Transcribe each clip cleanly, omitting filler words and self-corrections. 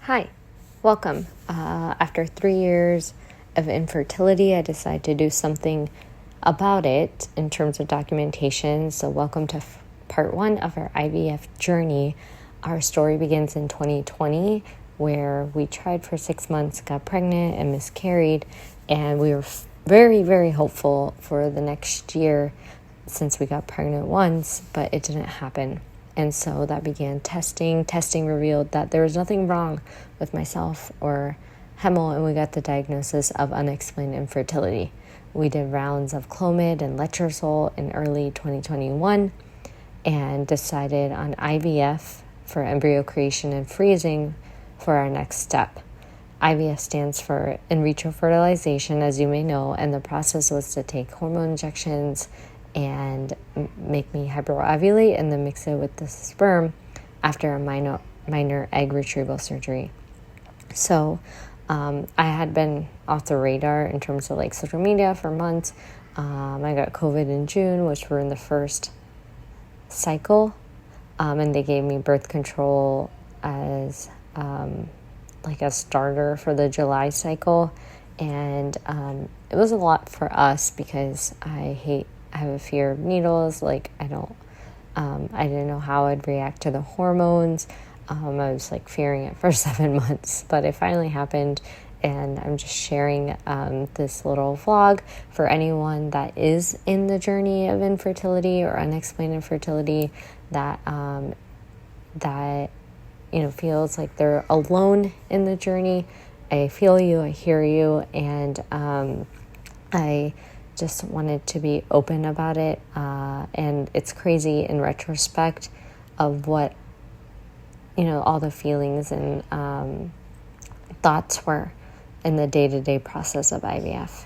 Hi, welcome. After 3 years of infertility, I decided to do something about it in terms of documentation. So welcome to part 1 of our IVF journey. Our story begins in 2020, where we tried for 6 months, got pregnant and miscarried, and we were very, very hopeful for the next year since we got pregnant once, but it didn't happen. And so that began testing. Testing revealed that there was nothing wrong with myself or hemal, and we got the diagnosis of unexplained infertility. We did rounds of clomid and letrozole in early 2021 and decided on IVF for embryo creation and freezing for our next step. IVF stands for In-Vitro Fertilization, as you may know, and the process was to take hormone injections and make me hyperovulate and then mix it with the sperm after a minor egg retrieval surgery. So I had been off the radar in terms of like social media for months. I got COVID in June, which were in the first cycle, and they gave me birth control as like a starter for the July cycle. And it was a lot for us because I have a fear of needles. Like I didn't know how I'd react to the hormones. I was like fearing it for 7 months, but it finally happened. And I'm just sharing this little vlog for anyone that is in the journey of infertility or unexplained infertility that feels like they're alone in the journey. I feel you, I hear you, and I just wanted to be open about it. And it's crazy in retrospect of what, all the feelings and thoughts were in the day-to-day process of IVF.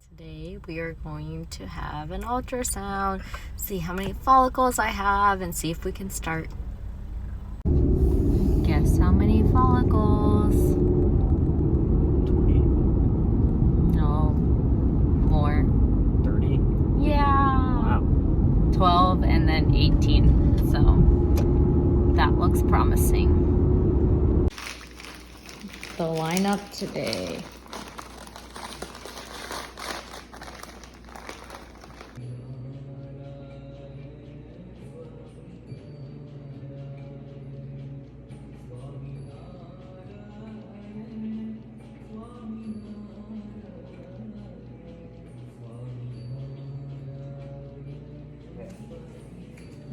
Today we are going to have an ultrasound, see how many follicles I have, and see if we can start. Guess how many follicles? 20. No, more. 30. Yeah. Wow. 12 and then 18. So that looks promising. The lineup today.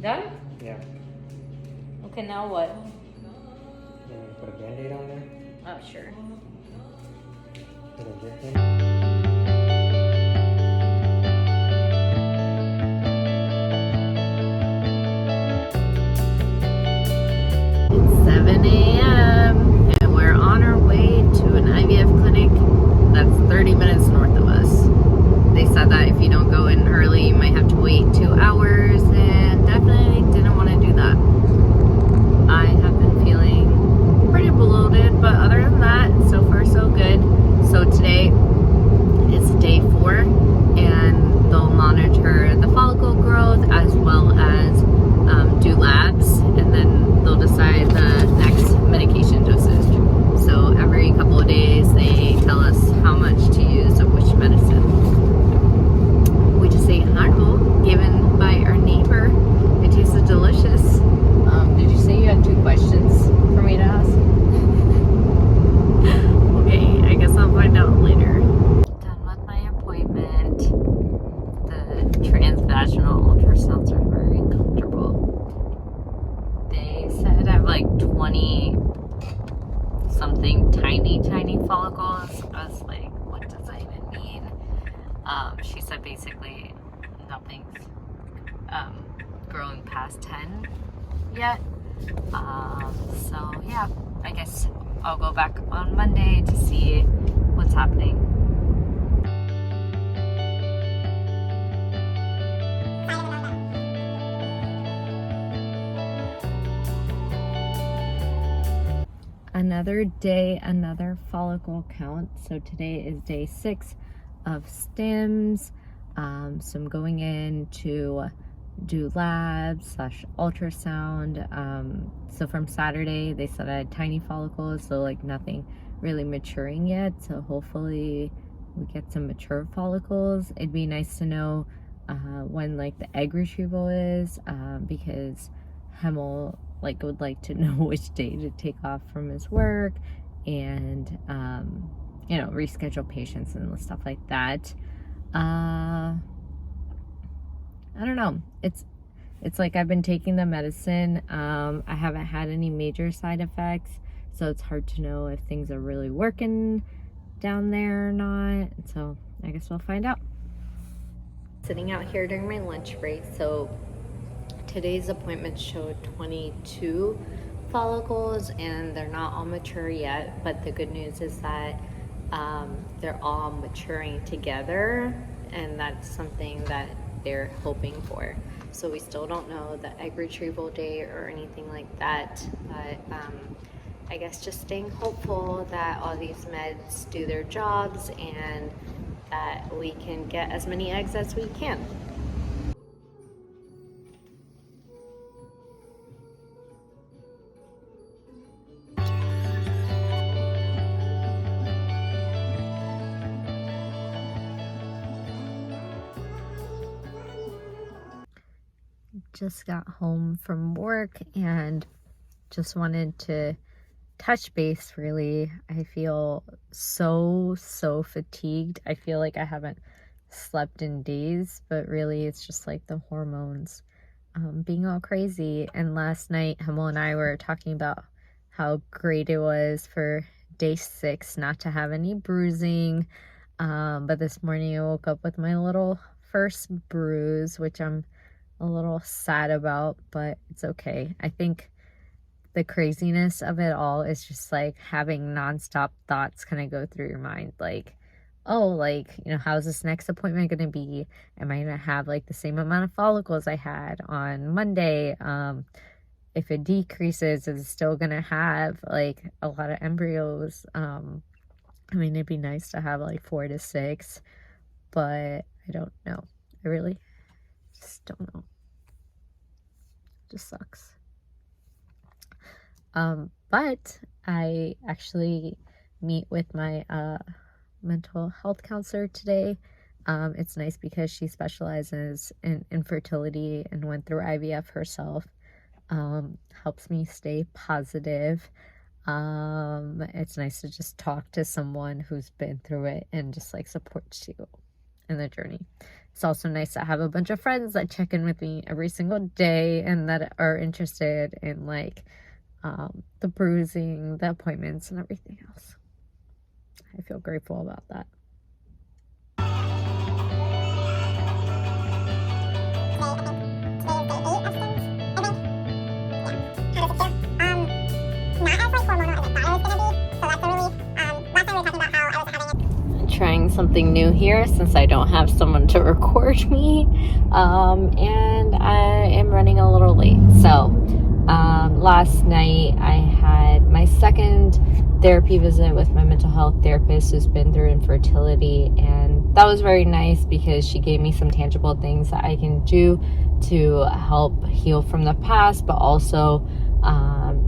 Done? Yeah. Okay, now what? You want me to put a band-aid on there? Oh, sure. Put a zip in? It's 7 a.m. and we're on our way to an IVF clinic that's 30 minutes north of us. They said that if you don't go in early, you might have to wait 2 hours, and definitely didn't want to do that. I have been feeling pretty bloated, but other than that, so far so good. So today is day 4, and they'll monitor the follicle growth as well as do labs, and then they'll decide the next medication dosage. So every couple of days they tell us how much to use of which medicine. We just ate hardo given by our neighbor. It tasted delicious. Did you say you had 2 questions for me to ask? Okay, I guess I'll find out later. Done with my appointment. The transvaginal ultrasounds are very uncomfortable. They said I have like 20 something tiny follicles. I was like, what does that even mean? She said basically nothing's growing past 10 yet. So yeah, I guess I'll go back on Monday to see what's happening. Another day, another follicle count. So today is day 6 of stems. So I'm going in to do labs / ultrasound. So from Saturday, they said I had tiny follicles, so like nothing really maturing yet. So hopefully we get some mature follicles. It'd be nice to know when like the egg retrieval is, because hemal like would like to know which day to take off from his work, and reschedule patients and stuff like that. I don't know. It's like I've been taking the medicine. I haven't had any major side effects, so it's hard to know if things are really working down there or not. So I guess we'll find out. Sitting out here during my lunch break. So today's appointment showed 22 follicles, and they're not all mature yet. But the good news is that they're all maturing together, and that's something that they're hoping for. So we still don't know the egg retrieval date or anything like that, but I guess just staying hopeful that all these meds do their jobs and that we can get as many eggs as we can. Just got home from work and just wanted to touch base. Really, I feel so fatigued. I feel like I haven't slept in days, but really it's just like the hormones being all crazy. And last night Hemal and I were talking about how great it was for day 6 not to have any bruising, but this morning I woke up with my little first bruise, which I'm a little sad about, but it's okay. I think the craziness of it all is just like having nonstop thoughts kind of go through your mind, like, oh, like, how's this next appointment going to be? Am I going to have like the same amount of follicles I had on Monday? If it decreases, is it still going to have like a lot of embryos? I mean, it'd be nice to have like 4 to 6, but I don't know. I really just don't know. Just sucks. But I actually meet with my mental health counselor today. It's nice because she specializes in infertility and went through IVF herself. Helps me stay positive. It's nice to just talk to someone who's been through it and just like supports you in the journey. It's also nice to have a bunch of friends that check in with me every single day and that are interested in like the bruising, the appointments, and everything else. I feel grateful about that. Trying something new here since I don't have someone to record me, and I am running a little late. So last night I had my second therapy visit with my mental health therapist who's been through infertility, and that was very nice because she gave me some tangible things that I can do to help heal from the past, but also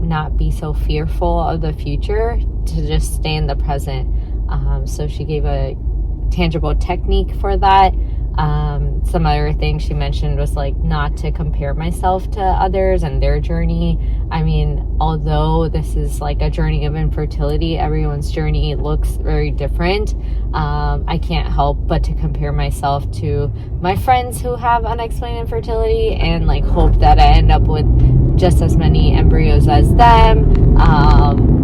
not be so fearful of the future, to just stay in the present. So she gave a tangible technique for that. Some other things she mentioned was like not to compare myself to others and their journey. I mean, although this is like a journey of infertility, everyone's journey looks very different. I can't help but to compare myself to my friends who have unexplained infertility and like hope that I end up with just as many embryos as them.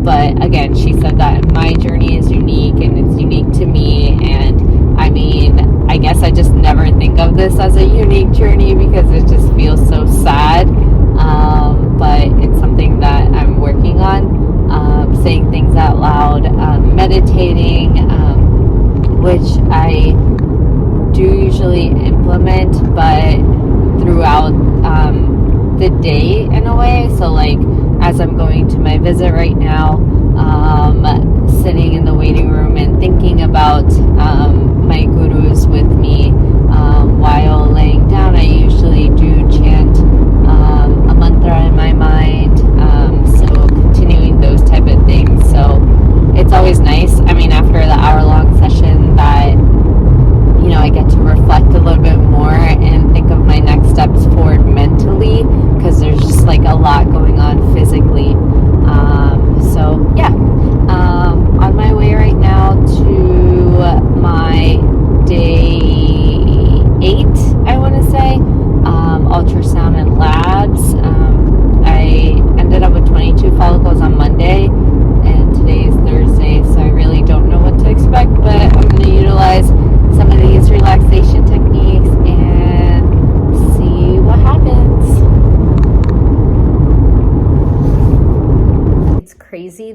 But again, she said that my journey is unique and it's unique to me. And I mean, I guess I just never think of this as a unique journey because it just feels so sad. But it's something that I'm working on, saying things out loud, meditating, which I do usually implement, but throughout the day in a way. So like as I'm going to my visit right now, sitting in the waiting room and thinking about my gurus with me while laying down, I usually do chant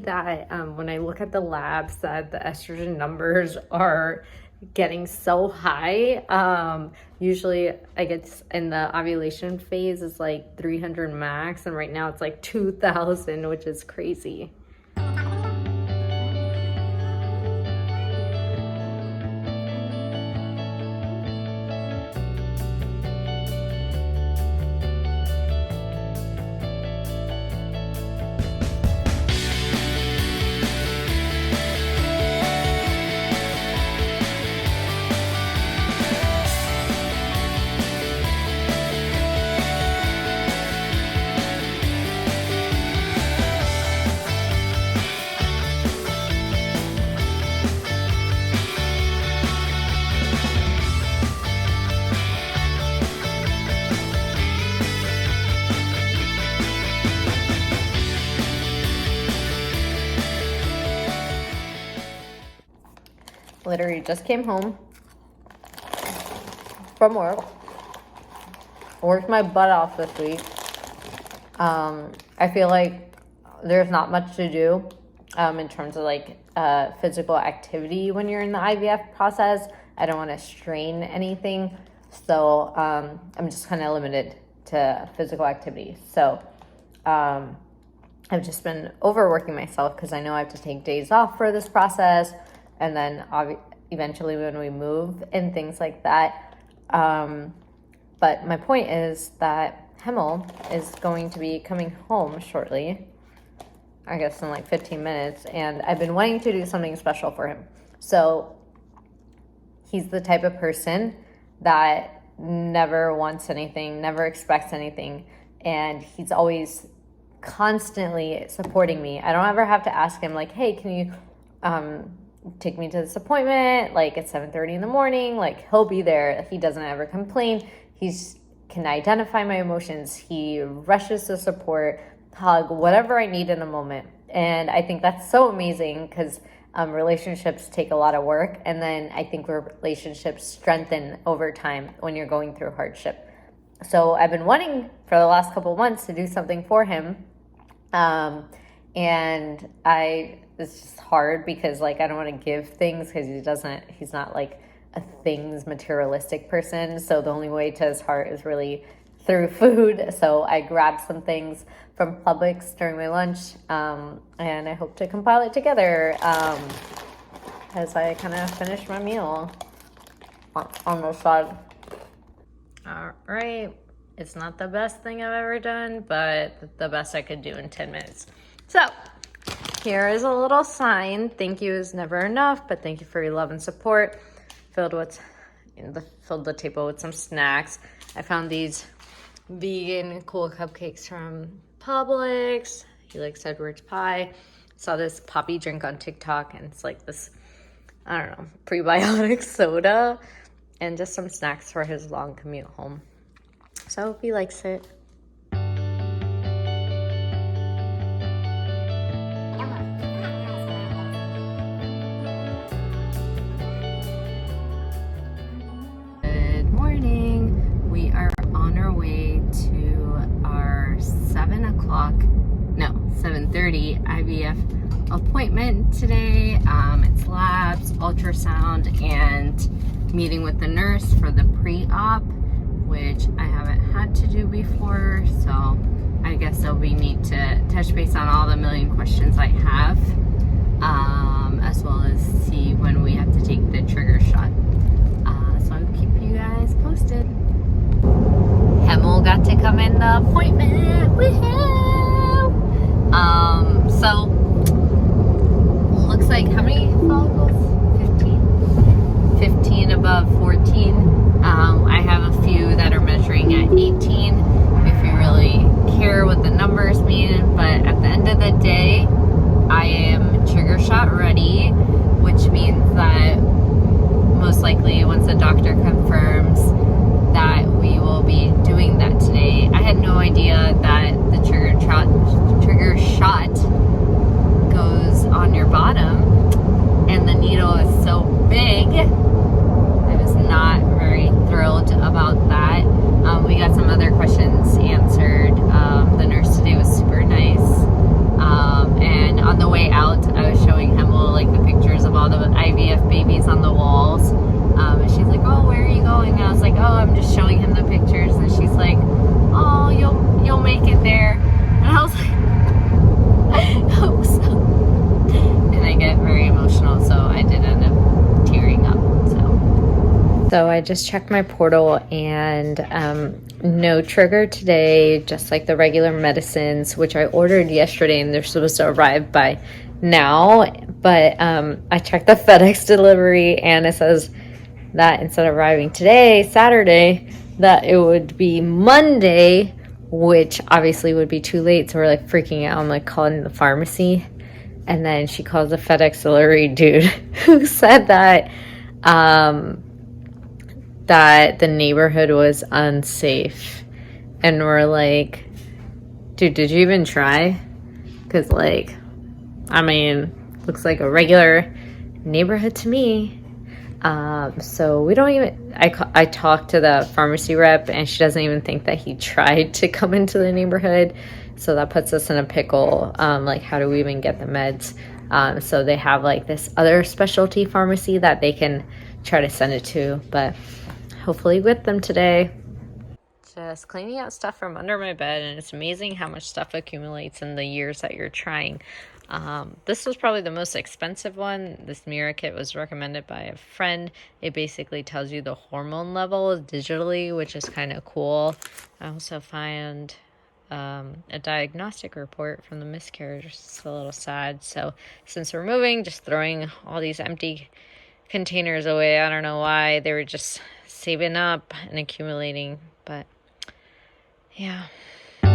that when I look at the labs that the estrogen numbers are getting so high. Usually I get in the ovulation phase is like 300 max, and right now it's like 2,000, which is crazy. Literally just came home from work. Worked my butt off this week. I feel like there's not much to do in terms of like physical activity when you're in the IVF process. I don't want to strain anything, so I'm just kind of limited to physical activity. So I've just been overworking myself because I know I have to take days off for this process, and then eventually when we move and things like that. But my point is that Hemal is going to be coming home shortly, I guess in like 15 minutes, and I've been wanting to do something special for him. So he's the type of person that never wants anything, never expects anything, and he's always constantly supporting me. I don't ever have to ask him like, hey, can you take me to this appointment like at 7:30 in the morning? Like, he'll be there. He doesn't ever complain. He's can identify my emotions. He rushes to support, hug, whatever I need in the moment. And I think that's so amazing because relationships take a lot of work, and then I think relationships strengthen over time when you're going through hardship. So I've been wanting for the last couple of months to do something for him, and it's just hard because like I don't want to give things because he's not like a things materialistic person. So the only way to his heart is really through food. So I grabbed some things from Publix during my lunch, and I hope to compile it together as I kind of finish my meal on the side. All right, it's not the best thing I've ever done, but the best I could do in 10 minutes. So here is a little sign. Thank you is never enough, but thank you for your love and support. Filled the table with some snacks. I found these vegan cool cupcakes from Publix. He likes Edward's pie. Saw this poppy drink on TikTok, and it's like this, I don't know, prebiotic soda, and just some snacks for his long commute home. So I hope he likes it. Our 7:30 IVF appointment today. It's labs, ultrasound, and meeting with the nurse for the pre-op, which I haven't had to do before, so I guess there'll be need to touch base on all the million questions I have, as well as see when we have to take the trigger shot. So I'll keep you guys posted. Hemal got to come in the appointment with him. So looks like how many follicles? 15 above 14. I have a few that are measuring at 18 if you really care what the numbers mean, but at the end of the day I am trigger shot ready, which means that most likely once the doctor confirms that we will be doing that today. I had no idea that the trigger shot goes on your bottom, and the needle is so big. I was not very thrilled about that. We got some other questions answered. The nurse today was super nice, and on the way out I'm just showing him the pictures, and she's like, "Oh, you'll make it there." And I was like, I hope so. And I get very emotional, so I did end up tearing up. So I just checked my portal, and no trigger today, just like the regular medicines, which I ordered yesterday, and they're supposed to arrive by now. But I checked the FedEx delivery, and it says that instead of arriving today, Saturday, that it would be Monday, which obviously would be too late. So we're like freaking out. I'm like calling the pharmacy, and then she calls the FedEx delivery dude who said that that the neighborhood was unsafe. And we're like, dude, did you even try? Because, like, I mean, looks like a regular neighborhood to me. So we don't even, I talked to the pharmacy rep, and she doesn't even think that he tried to come into the neighborhood. So that puts us in a pickle. Like, how do we even get the meds? So they have like this other specialty pharmacy that they can try to send it to, but hopefully with them today. Just cleaning out stuff from under my bed, and it's amazing how much stuff accumulates in the years that you're trying. This was probably the most expensive one. This mirror kit was recommended by a friend. It basically tells you the hormone level digitally, which is kind of cool. I also found a diagnostic report from the miscarriage. It's a little sad. So since we're moving, just throwing all these empty containers away. I don't know why. They were just saving up and accumulating, but yeah. Are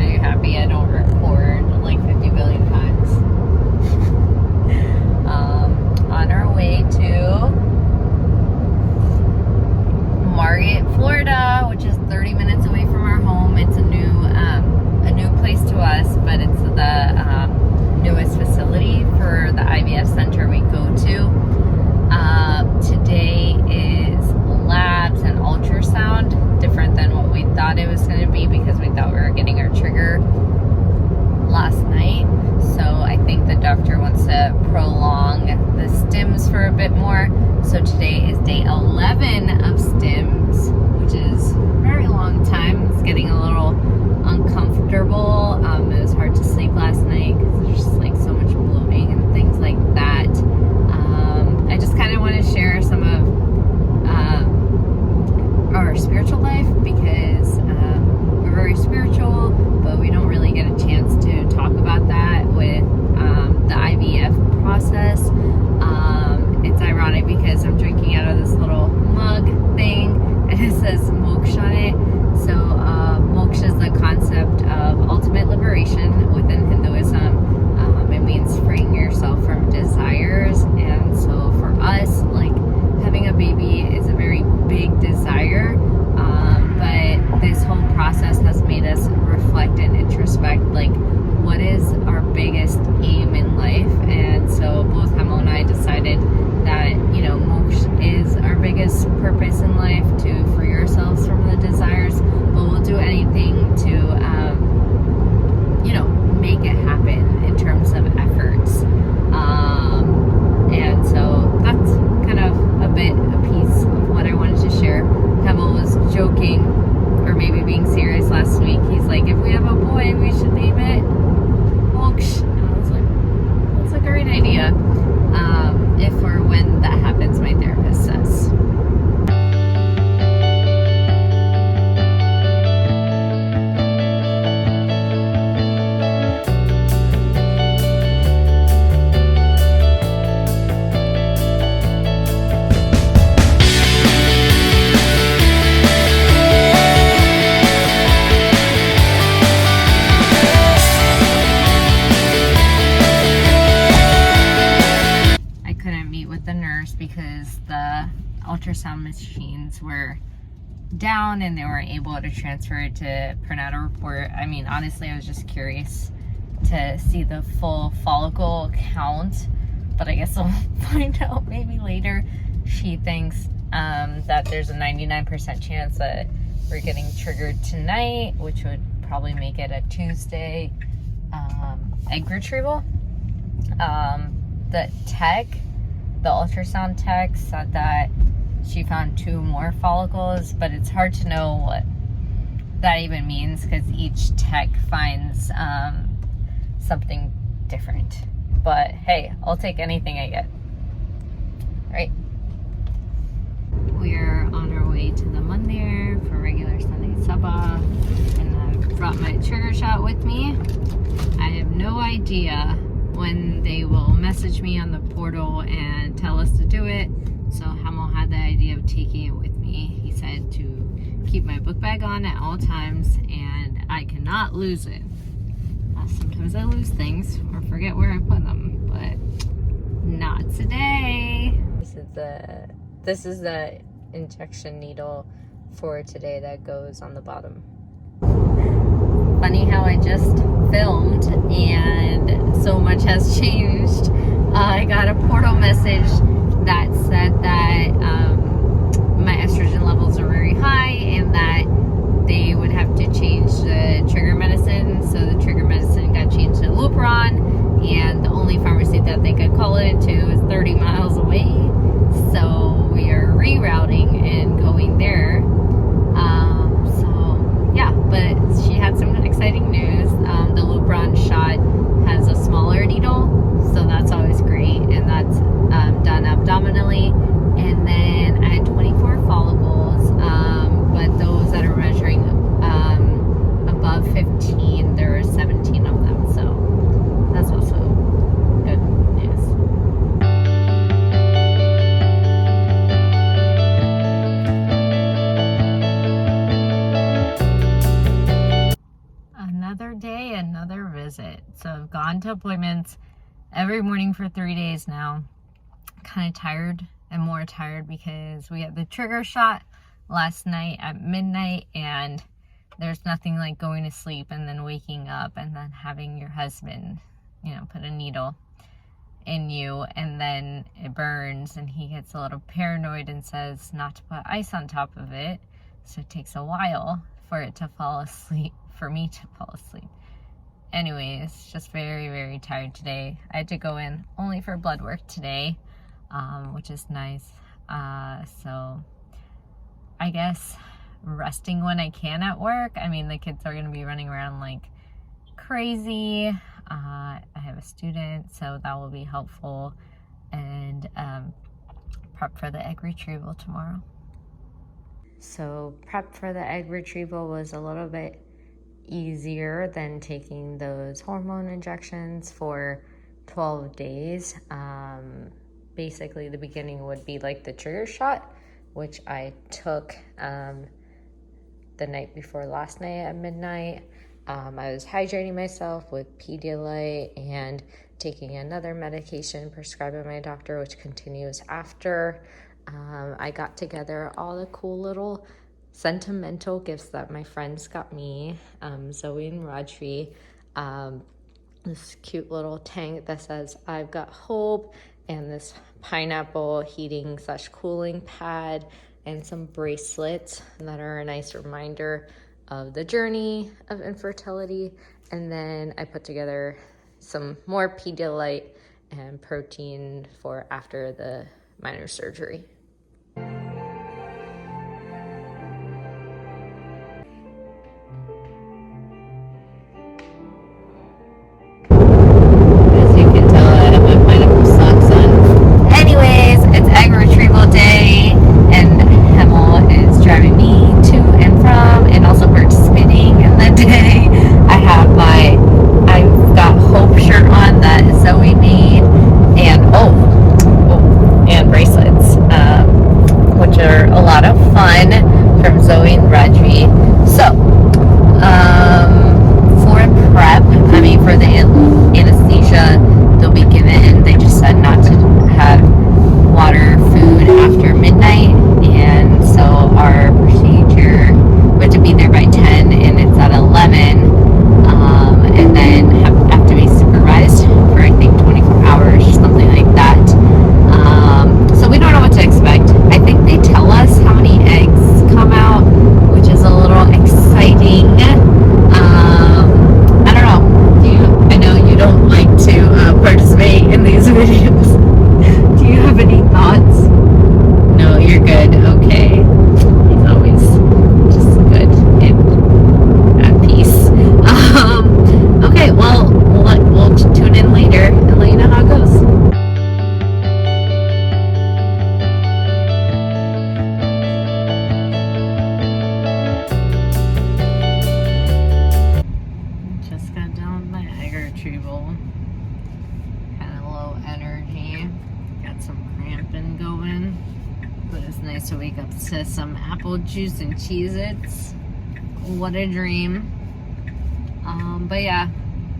you happy I don't record like 50 billion times? On our way to Margate, Florida, which is 30 minutes away from our home. It's a new place to us, but it's the newest facility for the IVF center we go to. Today is labs and ultrasound, different than what we thought it was going to be, because we thought we were getting our trigger last night. So I think the doctor wants to prolong the stims for a bit more. So today is day 11 of stims, which is a very long time. It's getting a little uncomfortable. It was hard to sleep last night because there's just like so much bloating and things like that. I just kind of want to share some of our spiritual life, because we're very spiritual, but we don't really get a chance to talk about that with the IVF process. It's ironic because I'm drinking out of this little mug thing, and it says moksha on it. So moksha is the concept of ultimate liberation within Hinduism. It means freeing yourself from desires, and so for us, like, having a baby is a very big desire, but this whole process has made us reflect and introspect, like, what is our biggest aim in life. And so both Hemal and I decided that, you know, moksha is our biggest purpose in life, to free ourselves from the desires, but we'll do anything to you know, make it happen in terms of efforts. And so that's kind of a piece of what I wanted to share. Hemal was joking, or maybe being serious last week. He's like, if we have a boy, we should name it Moksh. And I was like, that's a great idea. If or when that happens, my therapist says. Because the ultrasound machines were down and they weren't able to transfer it to print out a report. I mean, honestly, I was just curious to see the full follicle count, but I guess I'll find out maybe later. She thinks that there's a 99% chance that we're getting triggered tonight, which would probably make it a Tuesday egg retrieval. the ultrasound tech said that she found 2 more follicles, but it's hard to know what that even means because each tech finds something different. But hey, I'll take anything I get. Right? We're on our way to the Mandir for regular Sunday Sabah, and I've brought my trigger shot with me. I have no idea when they will message me on the portal and tell us to do it. So Hemal had the idea of taking it with me. He said to keep my book bag on at all times, and I cannot lose it. Sometimes I lose things or forget where I put them, but not today. This is the injection needle for today that goes on the bottom. Funny how I just filmed and so much has changed. I got a portal message that said that my estrogen levels are very high and that they would have to change the trigger medicine. So the trigger medicine got changed to Lupron, and the only pharmacy that they could call it to is 30 miles away. So we are rerouting and going there. So yeah, but she had some exciting news. The Lupron shot has a smaller needle, so that's always great, and that's done abdominally. And then I had 24 follicles, but those that are measuring above 15, there are 17 of them, so that's also good news. Another day, another visit. So I've gone to appointments every morning for 3 days now. Kind of tired and more tired because we had the trigger shot last night at midnight, and there's nothing like going to sleep and then waking up and then having your husband, put a needle in you and then it burns, and he gets a little paranoid and says not to put ice on top of it. So it takes a while for it to fall asleep, for me to fall asleep. Anyways, just very, very tired today. I had to go in only for blood work today, which is nice. So I guess resting when I can at work. I mean, the kids are going to be running around like crazy. I have a student, so that will be helpful. And prep for the egg retrieval tomorrow. So prep for the egg retrieval was a little bit easier than taking those hormone injections for 12 days. Basically, the beginning would be like the trigger shot, which I took the night before last night at midnight. I was hydrating myself with Pedialyte and taking another medication prescribed by my doctor, which continues after. I got together all the cool little sentimental gifts that my friends got me, Zoe and Rodri. This cute little tank that says I've got hope, and this pineapple heating / cooling pad, and some bracelets that are a nice reminder of the journey of infertility. And then I put together some more Pedialyte and protein for after the minor surgery. Participate in these videos. nice to wake up to some apple juice and Cheez-Its. What a dream. But yeah,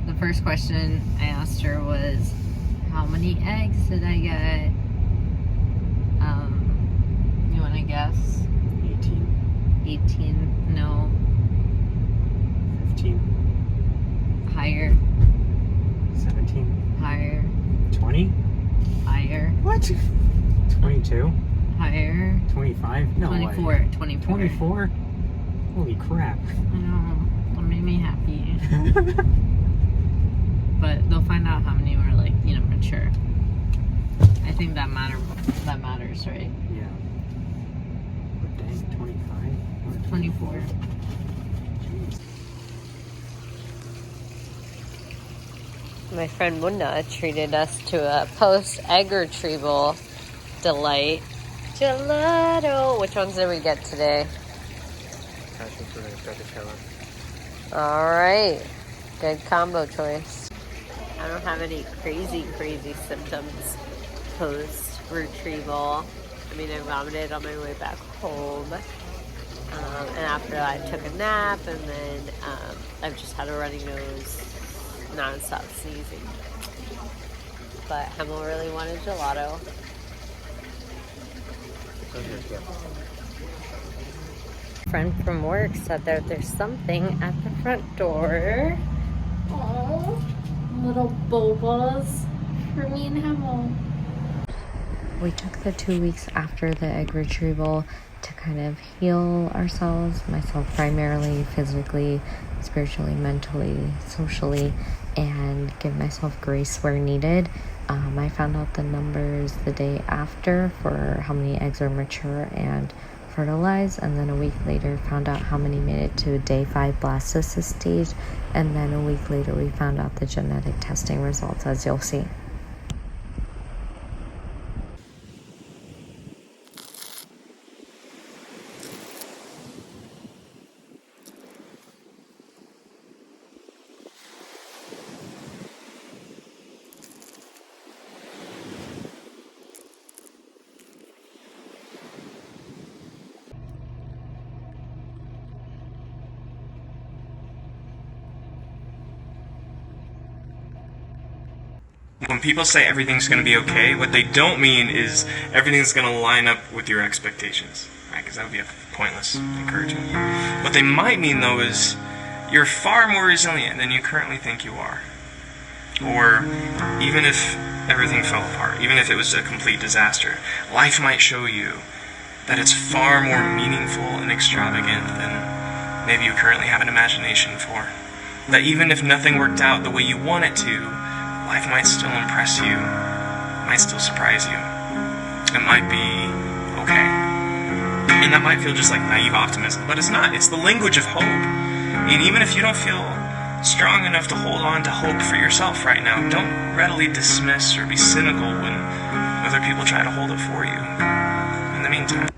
the first question I asked her was, how many eggs did I get? You want to guess? 18. 18, no. 15. Higher. 17. Higher. 20? Higher. What? 22? Higher. 25? No 24. way. 24. 24? Holy crap. I know. That made me happy. But they'll find out how many were, like, you know, mature. I think that matters, right? Yeah. But dang, 25? 24. Jeez. My friend Munda treated us to a post-egg retrieval delight. Gelato! Which ones did we get today? Passion fruit and stracciatella. Alright. Good combo choice. I don't have any crazy symptoms post-retrieval. I mean, I vomited on my way back home. And after that, I took a nap, and then I've just had a runny nose, non-stop sneezing. But Hemal really wanted gelato. Friend from work said that there's something at the front door. Oh, little bobas for me and Hemal. We took the 2 weeks after the egg retrieval to kind of heal ourselves, myself primarily, physically, spiritually, mentally, socially, and give myself grace where needed. I found out the numbers the day after for how many eggs are mature and fertilized, and then a week later found out how many made it to day 5 blastocyst stage, and then a week later we found out the genetic testing results, as you'll see. When people say everything's going to be okay, what they don't mean is everything's going to line up with your expectations, right? Because that would be a pointless encouragement. What they might mean, though, is you're far more resilient than you currently think you are. Or even if everything fell apart, even if it was a complete disaster, life might show you that it's far more meaningful and extravagant than maybe you currently have an imagination for. That even if nothing worked out the way you want it to, life might still impress you, might still surprise you. It might be okay. And that might feel just like naive optimism, but it's not. It's the language of hope. And even if you don't feel strong enough to hold on to hope for yourself right now, don't readily dismiss or be cynical when other people try to hold it for you. In the meantime,